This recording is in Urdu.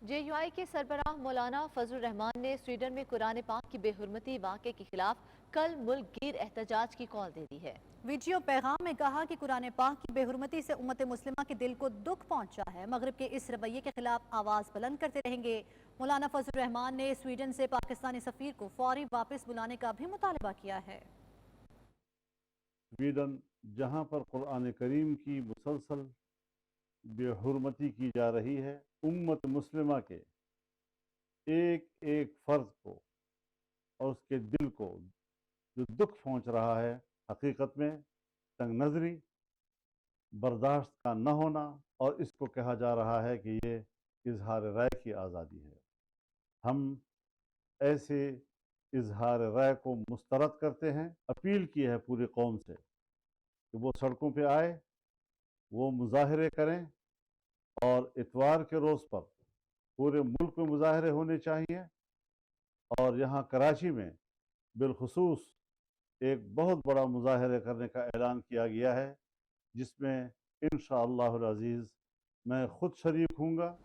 جے یو آئی کے سربراہ مولانا فضل الرحمان نے سویڈن میں قرآن پاک کی بے حرمتی واقعے کے خلاف کل ملک گیر احتجاج کی کال دے دی ہے۔ ویڈیو پیغام میں کہا کہ قرآن پاک کی بے حرمتی سے امت مسلمہ کے دل کو دکھ پہنچا ہے، مغرب کے اس رویے کے خلاف آواز بلند کرتے رہیں گے۔ مولانا فضل الرحمان نے سویڈن سے پاکستانی سفیر کو فوری واپس بلانے کا بھی مطالبہ کیا ہے۔ سویڈن جہاں پر قرآن کریم کی مسلسل بے حرمتی کی جا رہی ہے، امت مسلمہ کے ایک ایک فرد کو اور اس کے دل کو جو دکھ پہنچ رہا ہے، حقیقت میں تنگ نظری، برداشت کا نہ ہونا، اور اس کو کہا جا رہا ہے کہ یہ اظہار رائے کی آزادی ہے۔ ہم ایسے اظہار رائے کو مسترد کرتے ہیں۔ اپیل کی ہے پوری قوم سے کہ وہ سڑکوں پہ آئے، وہ مظاہرے کریں، اور اتوار کے روز پر پورے ملک میں مظاہرے ہونے چاہیے، اور یہاں کراچی میں بالخصوص ایک بہت بڑا مظاہرے کرنے کا اعلان کیا گیا ہے، جس میں انشاءاللہ العزیز میں خود شریک ہوں گا۔